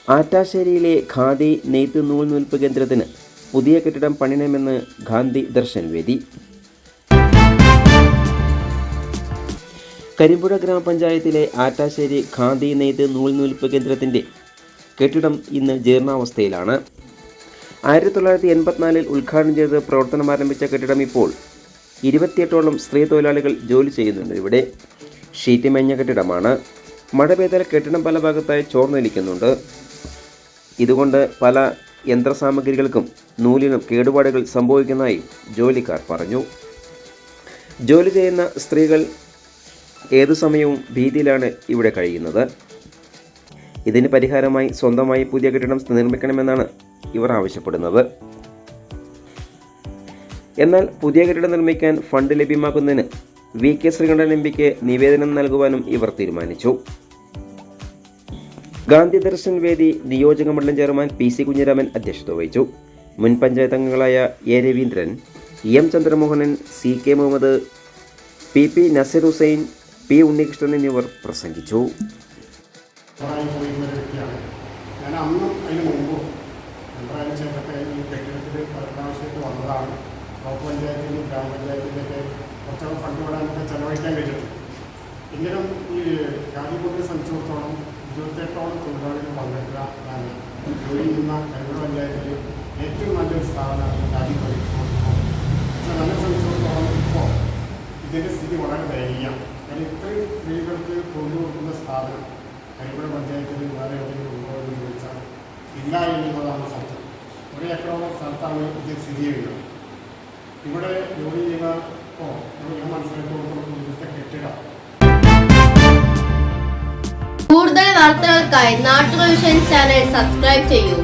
ആറ്റാശ്ശേരിയിലെ ഖാദി നെയ്ത്ത് നൂൽനൂൽപ്പ് കേന്ദ്രത്തിന് പുതിയ കെട്ടിടം പണിയണമെന്ന് ഗാന്ധി ദർശൻ വേദി. കരിമ്പുഴ ഗ്രാമപഞ്ചായത്തിലെ ആറ്റാശ്ശേരി ഖാദി നെയ്ത്ത് നൂൽനൂൽപ്പ് കേന്ദ്രത്തിൻ്റെ കെട്ടിടം ഇന്ന് ജീർണാവസ്ഥയിലാണ്. 1984 ഉദ്ഘാടനം ചെയ്ത് പ്രവർത്തനം ആരംഭിച്ച കെട്ടിടം ഇപ്പോൾ 28ഓളം സ്ത്രീ തൊഴിലാളികൾ ജോലി ചെയ്യുന്നുണ്ട്. ഇവിടെ ഷീറ്റ് മേഞ്ഞ കെട്ടിടമാണ്. മഴ പെയ്താൽ കെട്ടിടം പല ഭാഗത്തായി ചോർന്നൊലിക്കുന്നുണ്ട്. ഇതുകൊണ്ട് പല യന്ത്രസാമഗ്രികൾക്കും നൂലിനും കേടുപാടുകൾ സംഭവിക്കുന്നതായി ജോലിക്കാർ പറഞ്ഞു. ജോലി ചെയ്യുന്ന സ്ത്രീകൾ ഏതു സമയവും ഭീതിയിലാണ് ഇവിടെ കഴിയുന്നത്. ഇതിന് പരിഹാരമായി സ്വന്തമായി പുതിയ കെട്ടിടം നിർമ്മിക്കണമെന്നാണ് ഇവർ ആവശ്യപ്പെടുന്നത്. എന്നാൽ പുതിയ കെട്ടിടം നിർമ്മിക്കാൻ ഫണ്ട് ലഭ്യമാക്കുന്നതിന് VK ശ്രീകണ്ഠൻ MPക്ക് നിവേദനം നൽകുവാനും ഇവർ തീരുമാനിച്ചു. ഗാന്ധി ദർശൻ വേദി നിയോജക മണ്ഡലം ചെയർമാൻ PC കുഞ്ഞിരാമൻ അധ്യക്ഷത വഹിച്ചു. മുൻ പഞ്ചായത്ത് അംഗങ്ങളായ A Raveendran, M Chandramohanan, CK Muhammad, PP Naseer Hussain, P Unnikrishnan എന്നിവർ പ്രസംഗിച്ചു. ഞാൻ അന്നും അതിന് മുമ്പും എന്തായാലും ചെയ്തൊക്കെ ഈ കെട്ടിടത്തിൽ പരമാവശ്യമായിട്ട് വന്നതാണ്. ബ്ലോക്ക് പഞ്ചായത്തിലും ഗ്രാമപഞ്ചായത്തിൻ്റെയൊക്കെ കുറച്ചൊക്കെ ഫണ്ട് വിടാനൊക്കെ ചെലവഴിക്കാൻ കഴിയും. എങ്കിലും ഈ കാലിബോർഡിനെ സംബന്ധിച്ചിടത്തോളം 28ഓളം തൊഴിലാളികൾ പങ്കെടുക്കാൻ ജോലി ചെയ്യുന്ന കരിമ്പുഴ പഞ്ചായത്തിൽ ഏറ്റവും നല്ലൊരു സ്ഥാപനമാണ് കാലിബോർഡ്. പക്ഷേ നമ്മളെ സംബന്ധിച്ചിടത്തോളം ഇപ്പോൾ ഇതിൻ്റെ സ്ഥിതി വളരെ ദയനീയമാണ്. കാരണം ഇത്രയും സ്ത്രീകൾക്ക് തൊഴിൽ കൊടുക്കുന്ന സ്ഥാപനം കരിമ്പുഴ പഞ്ചായത്തിൽ വേറെ എവിടെയെങ്കിലും ഉണ്ടോ എന്ന് ചോദിച്ചാൽ ഇല്ല എന്നുള്ളതാണ് സത്യം. 1 ഏക്കറോളം സ്ഥലത്താണ് ഇത് സ്ഥിതി ചെയ്യുന്നത്. ഇവിടെ ജോലി ചെയ്യുമ്പോൾ ഞാൻ മനസ്സിലാക്കിയോളം ഇവിടുത്തെ കെട്ടിടം. കൂടുതൽ വാർത്തകൾക്കായി നാട്ടുവിഷൻ ചാനൽ സബ്സ്ക്രൈബ് ചെയ്യൂ.